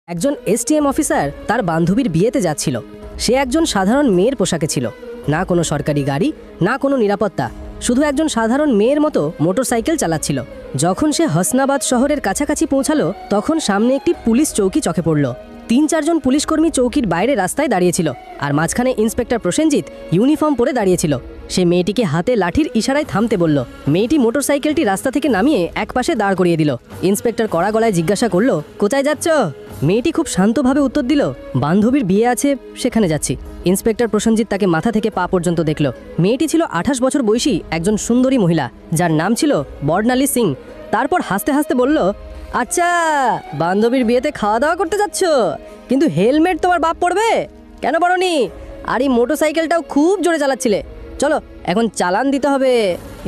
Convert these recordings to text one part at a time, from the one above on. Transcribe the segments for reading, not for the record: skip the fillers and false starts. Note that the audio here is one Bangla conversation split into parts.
একজন এসটিএম অফিসার তার বান্ধবীর বিয়েতে যাচ্ছিল। সে একজন সাধারণ মেয়ের পোশাকে ছিল, না কোনো সরকারি গাড়ি, না কোনো নিরাপত্তা, শুধু একজন সাধারণ মেয়ের মতো মোটরসাইকেল চালাচ্ছিল। যখন সে হাসনাবাদ শহরের কাছাকাছি পৌঁছালো তখন সামনে একটি পুলিশ চৌকি চোখে পড়ল। ৩-৪ জন পুলিশকর্মী চৌকির বাইরে রাস্তায় দাঁড়িয়েছিল, আর মাঝখানে ইন্সপেক্টর প্রসেনজিৎ ইউনিফর্ম পরে দাঁড়িয়েছিল। সে মেয়েটিকে হাতে লাঠির ইশারায় থামতে বলল। মেয়েটি মোটরসাইকেলটি রাস্তা থেকে নামিয়ে একপাশে দাঁড় করিয়ে দিল। ইন্সপেক্টর কড়া গলায় জিজ্ঞাসা করলো, কোথায় যাচ্ছ? মেয়েটি খুব শান্তভাবে উত্তর দিল, বান্ধবীর বিয়ে আছে, সেখানে যাচ্ছি। ইন্সপেক্টর প্রসেনজিৎ তাকে মাথা থেকে পা পর্যন্ত দেখল। মেয়েটি ছিল 28 বছর বয়সী একজন সুন্দরী মহিলা, যার নাম ছিল বর্ণালী সিং। তারপর হাসতে হাসতে বলল, আচ্ছা, বান্ধবীর বিয়েতে খাওয়া দাওয়া করতে যাচ্ছ, কিন্তু হেলমেট তোমার বাপ পড়বে কেন পড়নি? আর এই মোটরসাইকেলটাও খুব জোরে চালাচ্ছিলে, চলো এখন চালান দিতে হবে।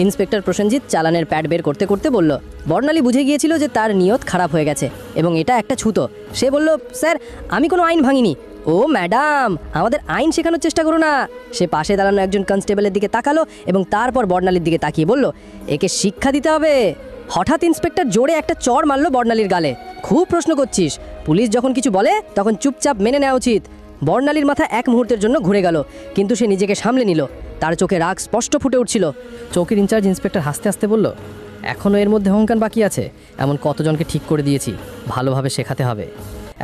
ইন্সপেক্টর প্রসেনজিৎ চালানের প্যাড বের করতে করতে বলল। বর্ণালী বুঝে গিয়েছিল যে তার নিয়ত খারাপ হয়ে গেছে এবং এটা একটা ছুতো। সে বলল, স্যার, আমি কোনো আইন ভাঙিনি। ও ম্যাডাম, আমাদের আইন শেখানোর চেষ্টা করো না। সে পাশে দাঁড়ানো একজন কনস্টেবলের দিকে তাকালো এবং তারপর বর্ণালীর দিকে তাকিয়ে বলল, একে শিক্ষা দিতে হবে। হঠাৎ ইন্সপেক্টর জোরে একটা চড় মারল বর্ণালীর গালে। খুব প্রশ্ন করছিস, পুলিশ যখন কিছু বলে তখন চুপচাপ মেনে নেওয়া উচিত। বর্ণালীর মাথা এক মুহূর্তের জন্য ঘুরে গেল, কিন্তু সে নিজেকে সামলে নিল। তার চোখে রাগ স্পষ্ট ফুটে উঠছিল। চৌকির ইনচার্জ ইন্সপেক্টর হাসতে হাসতে বলল, এখনও এর মধ্যে অহংকার বাকি আছে? এমন কতজনকে ঠিক করে দিয়েছি, ভালোভাবে শেখাতে হবে।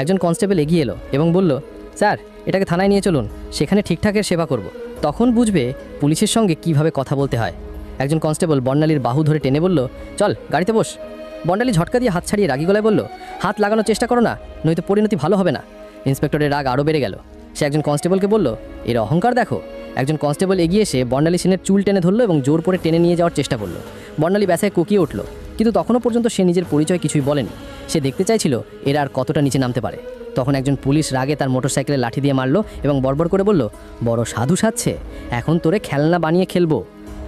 একজন কনস্টেবল এগিয়ে এলো এবং বলল, স্যার, এটাকে থানায় নিয়ে চলুন, সেখানে ঠিকঠাকের সেবা করব, তখন বুঝবে পুলিশের সঙ্গে কিভাবে কথা বলতে হয়। একজন কনস্টেবল বর্ণালীর বাহু ধরে টেনে বলল, চল গাড়িতে বস। বর্ণালী ঝটকা দিয়ে হাত ছাড়িয়ে রাগী গলায় বলল, হাত লাগানোর চেষ্টা করো না, নয়তো পরিণতি ভালো হবে না। ইন্সপেক্টরের রাগ আরও বেড়ে গেল। সে একজন কনস্টেবলকে বলল, এর অহংকার দেখো। একজন কনস্টেবল এগিয়ে এসে বর্ণালী সেনের চুল টেনে ধরলো এবং জোর করে টেনে নিয়ে যাওয়ার চেষ্টা করলো। বর্ণালী ব্যথায় কুকিয়ে উঠল, কিন্তু তখনও পর্যন্ত সে নিজের পরিচয় কিছুই বলেনি। সে দেখতে চাইছিল এরা আর কতটা নিচে নামতে পারে। তখন একজন পুলিশ রাগে তার মোটরসাইকেলে লাঠি দিয়ে মারলো এবং বড়বড় করে বলল, বড় সাধু সাজছে, এখন তোরে খেলনা বানিয়ে খেলবো।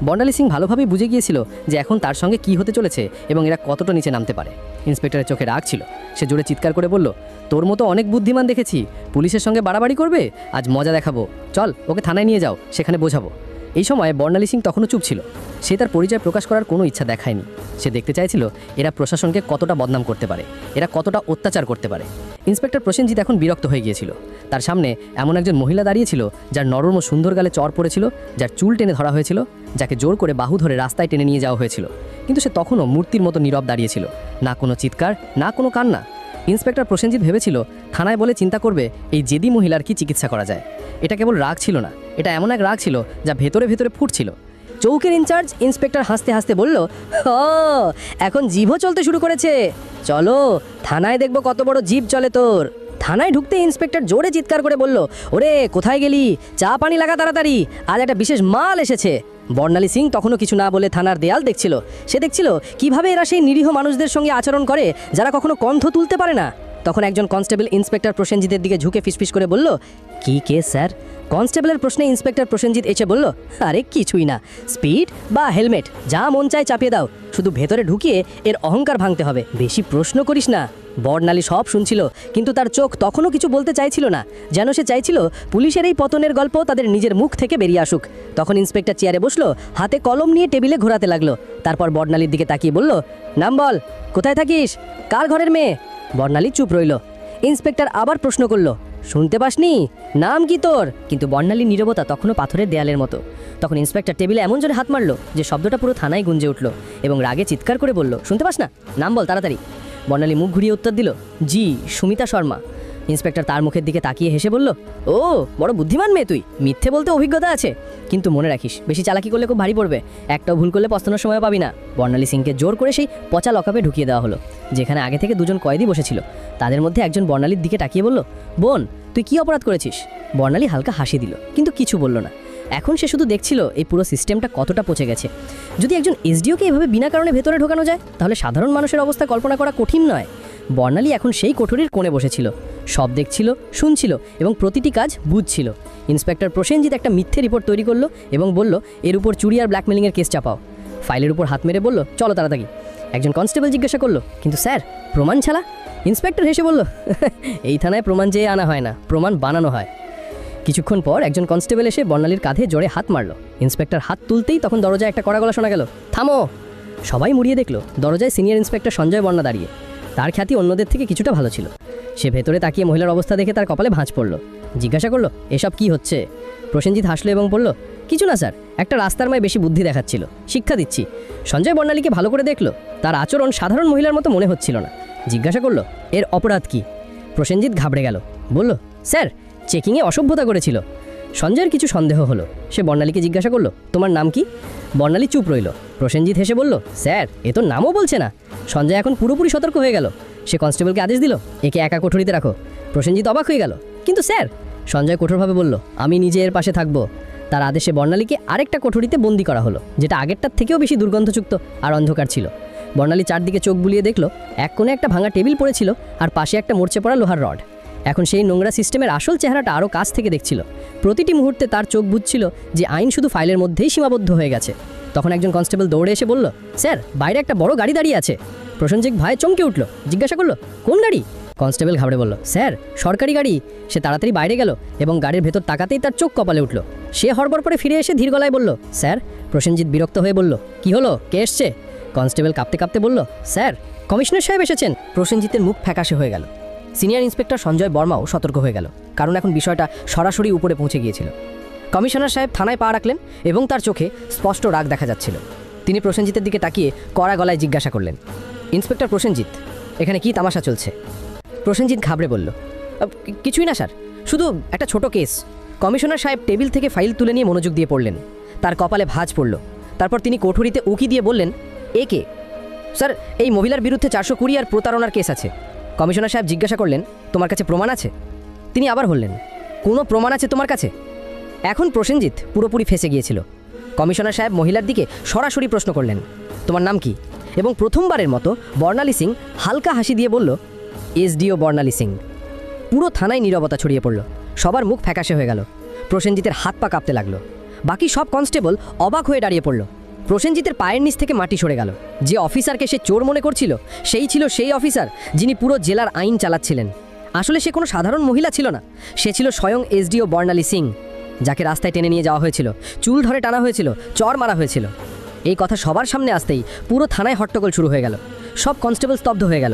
বর্ণালী সিং ভালোভাবেই বুঝে গিয়েছিল যে এখন তার সঙ্গে কি হতে চলেছে এবং এরা কতটা নিচে নামতে পারে। ইন্সপেক্টরের চোখে রাগ ছিল। সে জোরে চিৎকার করে বলল, তোর মতো অনেক বুদ্ধিমান দেখেছি, পুলিশের সঙ্গে বাড়াবাড়ি করবে, আজ মজা দেখাবো, চল ওকে থানায় নিয়ে যাও, সেখানে বোঝাবো। এই সময় বর্ণালী সিং তখনও চুপ ছিল। সে তার পরিচয় প্রকাশ করার কোনো ইচ্ছা দেখায়নি। সে দেখতে চাইছিল এরা প্রশাসনকে কতটা বদনাম করতে পারে, এরা কতটা অত্যাচার করতে পারে। ইন্সপেক্টর প্রসেনজিৎ এখন বিরক্ত হয়ে গিয়েছিল। তার সামনে এমন একজন মহিলা দাঁড়িয়েছিল যার নরম ও সুন্দর গালে চর পড়েছিল, যার চুল টেনে ধরা হয়েছিল, যাকে জোর করে বাহু ধরে রাস্তায় টেনে নিয়ে যাওয়া হয়েছিল। কিন্তু সে তখনও মূর্তির মতো নীরব দাঁড়িয়েছিল, না কোনো চিৎকার, না কোনো কান্না। ইন্সপেক্টর প্রসেনজিৎ ভেবেছিল থানায় বলে চিন্তা করবে এই জেদি মহিলার কি চিকিৎসা করা যায়। এটা কেবল রাগ ছিল না, এটা এমন এক রাগ ছিল যা ভেতরে ভেতরে ফুটছিল। চৌকির ইনচার্জ ইন্সপেক্টর হাসতে হাসতে বলল, ও, এখন জিভও চলতে শুরু করেছে, চলো থানায় দেখবো কত বড় জিভ চলে তোর। থানায় ঢুকতে ইন্সপেক্টর জোরে চিৎকার করে বলল, ওরে কোথায় গেলি, চা পানি লাগা তাড়াতাড়ি, আজ একটা বিশেষ মাল এসেছে। বর্ণালী সিং তখনও কিছু না বলে থানার দেয়াল দেখছিল। সে দেখছিল কিভাবে এরা সেই নিরীহ মানুষদের সঙ্গে আচরণ করে যারা কখনো কণ্ঠ তুলতে পারে না। তখন একজন কনস্টেবল ইন্সপেক্টর প্রসেনজিতের দিকে ঝুঁকে ফিসফিস করে বলল, কি কেস স্যার? কনস্টেবলের প্রশ্নে ইন্সপেক্টর প্রসেনজিৎ এসে বলল, আরে কিছুই না, স্পিড বা হেলমেট যা মন চায় চাপিয়ে দাও, শুধু ভেতরে ঢুকিয়ে এর অহংকার ভাঙতে হবে, বেশি প্রশ্ন করিস না। বর্ণালী সব শুনছিল, কিন্তু তার চোখ তখনও কিছু বলতে চাইছিল না, যেন সে চাইছিল পুলিশের এই পতনের গল্প তাদের নিজের মুখ থেকে বেরিয়ে আসুক। তখন ইন্সপেক্টর চেয়ারে বসলো, হাতে কলম নিয়ে টেবিলে ঘোরাতে লাগলো। তারপর বর্ণালীর দিকে তাকিয়ে বলল, নাম বল, কোথায় থাকিস, কার ঘরের মেয়ে? বর্ণালী চুপ রইল। ইন্সপেক্টর আবার প্রশ্ন করল, শুনতে পাসনি, নাম কি তোর? কিন্তু বর্ণালীর নীরবতা তখনও পাথরের দেয়ালের মতো। তখন ইন্সপেক্টর টেবিলে এমন জোরে হাত মারল যে শব্দটা পুরো থানায় গুঞ্জে উঠল এবং রাগে চিৎকার করে বলল, শুনতে পাস না, নাম বল তাড়াতাড়ি। বর্ণালী মুখ ঘুরিয়ে উত্তর দিল, জি, সুমিতা শর্মা। ইন্সপেক্টর তার মুখের দিকে তাকিয়ে হেসে বলল, ও, বড় বুদ্ধিমান মেয়ে তুই, মিথ্যে বলতে অভিজ্ঞতা আছে, কিন্তু মনে রাখিস বেশি চালাকি করলে খুব ভারী পড়বে, একটাও ভুল করলে পস্তানোর সময় পাবি না। বর্ণালী সিংকে জোর করে সেই পচা লকআপে ঢুকিয়ে দেওয়া হলো, যেখানে আগে থেকে দুজন কয়েদি বসেছিল। তাদের মধ্যে একজন বর্ণালীর দিকে তাকিয়ে বলল, বোন, তুই কি অপরাধ করেছিস? বর্ণালী হালকা হাসি দিল, কিন্তু কিছু বলল না। এখন সে শুধু দেখছিল এই পুরো সিস্টেমটা কতটা পচে গেছে। যদি একজন এসডিওকে এভাবে বিনা কারণে ভেতরে ঢোকানো যায়, তাহলে সাধারণ মানুষের অবস্থা কল্পনা করা কঠিন নয়। বর্ণালী এখন সেই কোঠরির কোণে বসেছিল, সব দেখছিল, শুনছিল এবং প্রতিটি কাজ বুঝছিল। ইন্সপেক্টর প্রসেনজিৎ একটা মিথ্যে রিপোর্ট তৈরি করলো এবং বলল, এর উপর চুরি আর ব্ল্যাকমেলিংয়ের কেস চাপাও। ফাইলের উপর হাত মেরে বলল, চলো তাড়াতাড়ি। একজন কনস্টেবল জিজ্ঞাসা করলো, কিন্তু স্যার, প্রমাণ ছাড়া? ইন্সপেক্টর হেসে বলল, এই থানায় প্রমাণ চেয়ে আনা হয় না, প্রমাণ বানানো হয়। কিছুক্ষণ পর একজন কনস্টেবল এসে বর্ণালীর কাঁধে জোরে হাত মারল। ইন্সপেক্টর হাত তুলতেই তখন দরজায় একটা কড়া গলা শোনা গেল, থামো। সবাই মুড়িয়ে দেখলো দরজায় সিনিয়র ইন্সপেক্টর সঞ্জয় বর্ণা দাঁড়িয়ে। তার খ্যাতি অন্যদের থেকে কিছুটা ভালো ছিল। সে ভেতরে তাকিয়ে মহিলার অবস্থা দেখে তার কপালে ভাঁজ পড়ল। জিজ্ঞাসা করলো, এসব কি হচ্ছে? প্রসেনজিৎ হাসলো এবং বলল, কিছু না স্যার, একটা রাস্তার মায় বেশি বুদ্ধি দেখাচ্ছিল, শিক্ষা দিচ্ছি। সঞ্জয় বর্ণালীকে ভালো করে দেখলো, তার আচরণ সাধারণ মহিলার মতো মনে হচ্ছিল না। জিজ্ঞাসা করলো, এর অপরাধ কি? প্রসেনজিৎ ঘাবড়ে গেল, বলল, স্যার, চেকিংয়ে অসভ্যতা করেছিল। সঞ্জয়ের কিছু সন্দেহ হলো। সে বর্ণালীকে জিজ্ঞাসা করলো, তোমার নাম কি? বর্ণালী চুপ রইল। প্রসেনজিৎ হেসে বলল, স্যার, এ তো নামও বলছে না। সঞ্জয় এখন পুরোপুরি সতর্ক হয়ে গেল। সে কনস্টেবলকে আদেশ দিল, একে একা কোঠরিতে রাখো। প্রসেনজিৎ অবাক হয়ে গেল, কিন্তু স্যার। সঞ্জয় কঠোরভাবে বলল, আমি নিজে এর পাশে থাকবো। তার আদেশে বর্ণালীকে আরেকটা কোঠরিতে বন্দি করা হলো, যেটা আগেরটার থেকেও বেশি দুর্গন্ধযুক্ত আর অন্ধকার ছিল। বর্ণালী চারদিকে চোখ বুলিয়ে দেখলো, এক কোণে একটা ভাঙা টেবিল পড়েছিল আর পাশে একটা মরচে পড়া লোহার রড। এখন সেই নোংরা সিস্টেমের আসল চেহারাটা আরও কাছ থেকে দেখছিল। প্রতিটি মুহূর্তে তার চোখ বুঝছিল যে আইন শুধু ফাইলের মধ্যেই সীমাবদ্ধ হয়ে গেছে। তখন একজন কনস্টেবল দৌড়ে এসে বলল, স্যার, বাইরে একটা বড় গাড়ি দাঁড়িয়ে আছে। প্রসেনজিৎ ভয়ে চমকে উঠল, জিজ্ঞাসা করলো, কোন গাড়ি? কনস্টেবল ঘাবড়ে বলল, স্যার, সরকারি গাড়ি। সে তাড়াতাড়ি বাইরে গেল এবং গাড়ির ভেতর তাকাতেই তার চোখ কপালে উঠল। সে হড়বড় করে ফিরে এসে ধীর গলায় বলল, স্যার। প্রসেনজিৎ বিরক্ত হয়ে বলল, কি হলো, কে এসছে? কনস্টেবল কাঁপতে কাঁপতে বলল, স্যার, কমিশনার সাহেব এসেছেন। প্রসেনজিতের মুখ ফ্যাকাশে হয়ে গেল। সিনিয়র ইন্সপেক্টর সঞ্জয় বর্মাও সতর্ক হয়ে গেল, কারণ এখন বিষয়টা সরাসরি উপরে পৌঁছে গিয়েছিল। কমিশনার সাহেব থানায় পা রাখলেন এবং তার চোখে স্পষ্ট রাগ দেখা যাচ্ছিল। তিনি প্রসেনজিতের দিকে তাকিয়ে কড়া গলায় জিজ্ঞাসা করলেন, ইন্সপেক্টর প্রসেনজিৎ, এখানে কি তামাশা চলছে? প্রসেনজিৎ ঘাবড়ে বলল, কিছুই না স্যার, শুধু একটা ছোট কেস। কমিশনার সাহেব টেবিল থেকে ফাইল তুলে নিয়ে মনোযোগ দিয়ে পড়লেন। তার কপালে ভাঁজ পড়ল। তারপর তিনি কোঠরিতে উকি দিয়ে বললেন, এ কে? স্যার, এই মহিলার বিরুদ্ধে 420 আর প্রতারণার কেস আছে। কমিশনার সাহেব জিজ্ঞাসা করলেন, তোমার কাছে প্রমাণ আছে? তিনি আবার বললেন, কোনো প্রমাণ আছে তোমার কাছে? এখন প্রসেনজিৎ পুরোপুরি ফেঁসে গিয়েছিল। কমিশনার সাহেব মহিলার দিকে সরাসরি প্রশ্ন করলেন, তোমার নাম কি? এবং প্রথমবারের মতো বর্ণালী সিং হালকা হাসি দিয়ে বলল, এসডিও বর্ণালী সিং। পুরো থানায় নীরবতা ছড়িয়ে পড়ল। সবার মুখ ফ্যাকাশে হয়ে গেল। প্রসেনজিতের হাত পা কাঁপতে লাগলো। বাকি সব কনস্টেবল অবাক হয়ে দাঁড়িয়ে পড়ল। প্রসেনজিতের পায়ের নিচ থেকে মাটি সরে গেল। যে অফিসারকে সে চোর মনে করছিল, সেই ছিল সেই অফিসার যিনি পুরো জেলার আইন চালাচ্ছিলেন। আসলে সে কোনো সাধারণ মহিলা ছিল না, সে ছিল স্বয়ং এসডিও বর্ণালী সিং, যাকে রাস্তায় টেনে নিয়ে যাওয়া হয়েছিল, চুল ধরে টানা হয়েছিল, চর মারা হয়েছিল। এই কথা সবার সামনে আসতেই পুরো থানায় হট্টগোল শুরু হয়ে গেল। সব কনস্টেবল স্তব্ধ হয়ে গেল।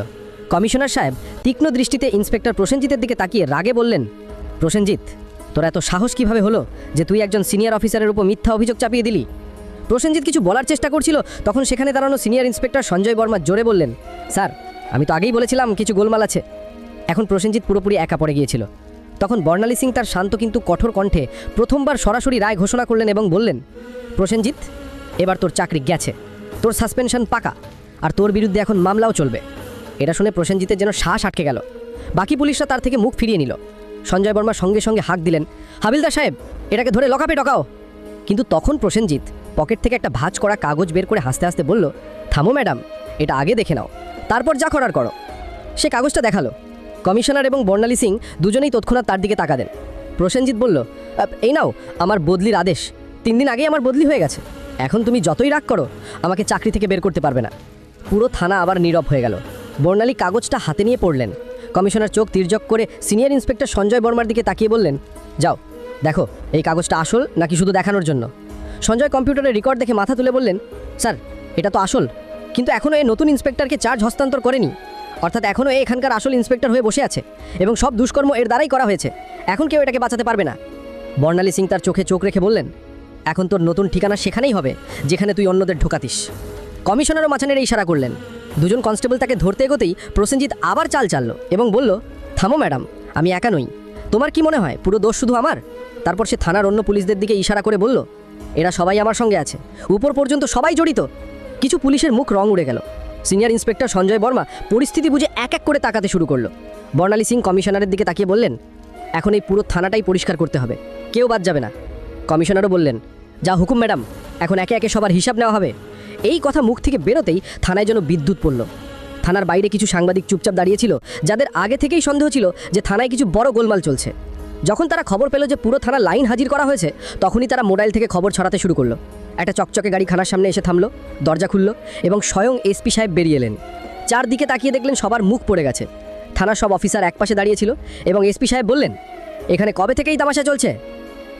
কমিশনার সাহেব তীক্ষ্ণ দৃষ্টিতে ইন্সপেক্টর প্রসেনজিতের দিকে তাকিয়ে রাগে বললেন, প্রসেনজিৎ, তোর এত সাহস কিভাবে হলো যে তুই একজন সিনিয়র অফিসারের উপর মিথ্যা অভিযোগ চাপিয়ে দিলি? প্রসেনজিৎ কিছু বলার চেষ্টা করছিল, তখন সেখানে দাঁড়ানো সিনিয়র ইন্সপেক্টর সঞ্জয় বর্মা জোরে বললেন, স্যার, আমি তো আগেই বলেছিলাম কিছু গোলমাল আছে। এখন প্রসেনজিৎ পুরোপুরি একা পড়ে গিয়েছিল। তখন বর্ণালী সিং তার শান্ত কিন্তু কঠোর কণ্ঠে প্রথমবার সরাসরি রায় ঘোষণা করলেন এবং বললেন, প্রসেনজিৎ, এবার তোর চাকরি গেছে, তোর সাসপেনশন পাকা, আর তোর বিরুদ্ধে এখন মামলাও চলবে। এটা শুনে প্রসেনজিতের যেন শ্বাস আটকে গেল। বাকি পুলিশরা তার থেকে মুখ ফিরিয়ে নিল। সঞ্জয় বর্মা সঙ্গে সঙ্গে হাঁক দিলেন, হাবিলদার সাহেব, এটাকে ধরে লকআপে ঢোকাও। কিন্তু তখন প্রসেনজিৎ পকেট থেকে একটা ভাঁজ করা কাগজ বের করে হাসতে হাসতে বলল, থামো ম্যাডাম, এটা আগে দেখে নাও, তারপর যা করার করো। সে কাগজটা দেখালো। কমিশনার এবং বর্ণালী সিং দুজনেই তৎক্ষণাৎ তার দিকে তাকালেন। প্রসেনজিৎ বলল, এই নাও আমার বদলির আদেশ। 3 দিন আগেই আমার বদলি হয়ে গেছে। এখন তুমি যতই রাগ করো, আমাকে চাকরি থেকে বের করতে পারবে না। পুরো থানা আবার নীরব হয়ে গেল। বর্ণালী কাগজটা হাতে নিয়ে পড়লেন। কমিশনার চোখ তির্যক করে সিনিয়র ইন্সপেক্টর সঞ্জয় বর্মার দিকে তাকিয়ে বললেন, যাও দেখো এই কাগজটা আসল নাকি শুধু দেখানোর জন্য। সঞ্জয় কম্পিউটারে রেকর্ড দেখে মাথা তুলে বললেন, স্যার, এটা তো আসল, কিন্তু এখনও এই নতুন ইন্সপেক্টরকে চার্জ হস্তান্তর করেনি। অর্থাৎ এখনও এখানকার আসল ইন্সপেক্টর হয়ে বসে আছে এবং সব দুষ্কর্ম এর দ্বারাই করা হয়েছে। এখন কেউ এটাকে বাঁচাতে পারবে না। বর্ণালী সিং তার চোখে চোখ রেখে বললেন, এখন তোর নতুন ঠিকানা সেখানেই হবে যেখানে তুই অন্যদের ঢোকাতিস। কমিশনারও মাঝানের ইশারা করলেন। দুজন কনস্টেবল তাকে ধরতে এগোতেই প্রসেনজিৎ আবার চাল চালল এবং বলল, থামো ম্যাডাম, আমি একা নই। তোমার কি মনে হয় পুরো দোষ শুধু আমার? তারপর সে থানার অন্য পুলিশদের দিকে ইশারা করে বলল, এরা সবাই আমার সঙ্গে আছে, উপর পর্যন্ত সবাই জড়িত। কিছু পুলিশের মুখ রং উড়ে গেল। সিনিয়র ইন্সপেক্টর সঞ্জয় বর্মা পরিস্থিতি বুঝে এক এক করে তাকাতে শুরু করলো। বর্ণালী সিং কমিশনারের দিকে তাকিয়ে বললেন, এখন এই পুরো থানাটাই পরিষ্কার করতে হবে, কেউ বাদ যাবে না। কমিশনারও বললেন, যা হুকুম ম্যাডাম, এখন একে একে সবার হিসাব নেওয়া হবে। এই কথা মুখ থেকে বেরোতেই থানায় যেন বিদ্যুৎ পড়ল। থানার বাইরে কিছু সাংবাদিক চুপচাপ দাঁড়িয়েছিল, যাদের আগে থেকেই সন্দেহ ছিল যে থানায় কিছু বড় গোলমাল চলছে। যখন তারা খবর পেল যে পুরো থানা লাইন হাজির করা হয়েছে, তখনই তারা মোবাইল থেকে খবর ছড়াতে শুরু করলো। একটা চকচকে গাড়ি থানার সামনে এসে থামলো, দরজা খুলল এবং স্বয়ং এসপি সাহেব বেরিয়ে এলেন। চারদিকে তাকিয়ে দেখলেন সবার মুখ পড়ে গেছে। থানার সব অফিসার একপাশে দাঁড়িয়েছিল এবং এসপি সাহেব বললেন, এখানে কবে থেকেই তামাশা চলছে?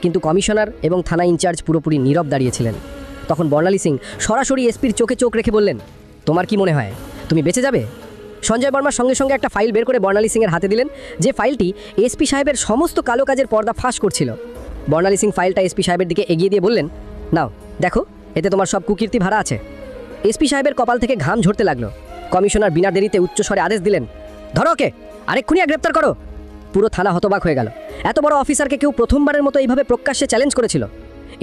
কিন্তু কমিশনার এবং থানা ইনচার্জ পুরোপুরি নীরব দাঁড়িয়েছিলেন। তখন বর্ণালী সিং সরাসরি এসপির চোখে চোখ রেখে বললেন, তোমার কি মনে হয় তুমি বেঁচে যাবে? সঞ্জয় বর্মা সঙ্গে সঙ্গে একটা ফাইল বের করে বর্ণালী সিংয়ের হাতে দিলেন, যে ফাইলটি এসপি সাহেবের সমস্ত কালো কাজের পর্দা ফাঁস করছিল। বর্ণালী সিং ফাইলটা এসপি সাহেবের দিকে এগিয়ে দিয়ে বললেন, নাও দেখো, এতে তোমার সব কুকীর্তি ভরা আছে। এসপি সাহেবের কপাল থেকে ঘাম ঝরতে লাগলো। কমিশনার বিনা দেরিতে উচ্চস্বরে আদেশ দিলেন, ধরো ওকে, আরেক্ষুনি গ্রেপ্তার করো। পুরো থানা হতবাক হয়ে গেল। এত বড় অফিসারকে কেউ প্রথমবারের মতো এইভাবে প্রকাশ্যে চ্যালেঞ্জ করেছিল।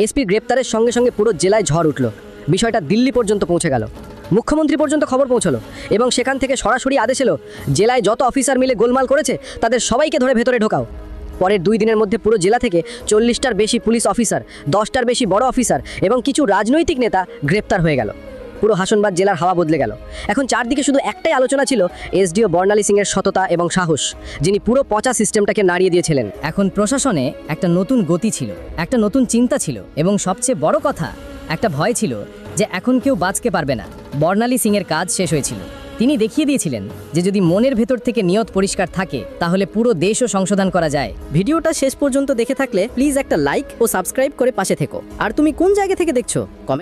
এসপির গ্রেপ্তারের সঙ্গে সঙ্গে পুরো জেলায় ঝড় উঠল। বিষয়টা দিল্লি পর্যন্ত পৌঁছে গেল, মুখ্যমন্ত্রী পর্যন্ত খবর পৌঁছলো এবং সেখান থেকে সরাসরি আদেশ এলো, জেলায় যত অফিসার মিলে গোলমাল করেছে তাদের সবাইকে ধরে ভেতরে ঢোকাও। পরের 2 দিনের মধ্যে পুরো জেলা থেকে 40টার বেশি পুলিশ অফিসার, 10টার বেশি বড় অফিসার এবং কিছু রাজনৈতিক নেতা গ্রেপ্তার হয়ে গেল। পুরো হাসনবাদ জেলার হাওয়া বদলে গেল। এখন চারদিকে শুধু একটাই আলোচনা ছিল, এসডিও বর্ণালী সিংয়ের সততা এবং সাহস, যিনি পুরো পচা সিস্টেমটাকে নাড়িয়ে দিয়েছিলেন। এখন প্রশাসনে একটা নতুন গতি ছিল, একটা নতুন চিন্তা ছিল এবং সবচেয়ে বড় কথা, একটা ভয় ছিল যে এখন কেউ বাঁচতে পারবে না। বর্ণালী সিংয়ের কাজ শেষ হয়েছিল। তিনি দেখিয়ে দিয়েছিলেন যে যদি মনের ভেতর থেকে নিয়ত পরিষ্কার থাকে তাহলে পুরো দেশও সংশোধন করা যায়। ভিডিওটা শেষ পর্যন্ত দেখে থাকলে প্লিজ একটা লাইক ও সাবস্ক্রাইব করে পাশে থেকো। আর তুমি কোন জায়গা থেকে দেখছো?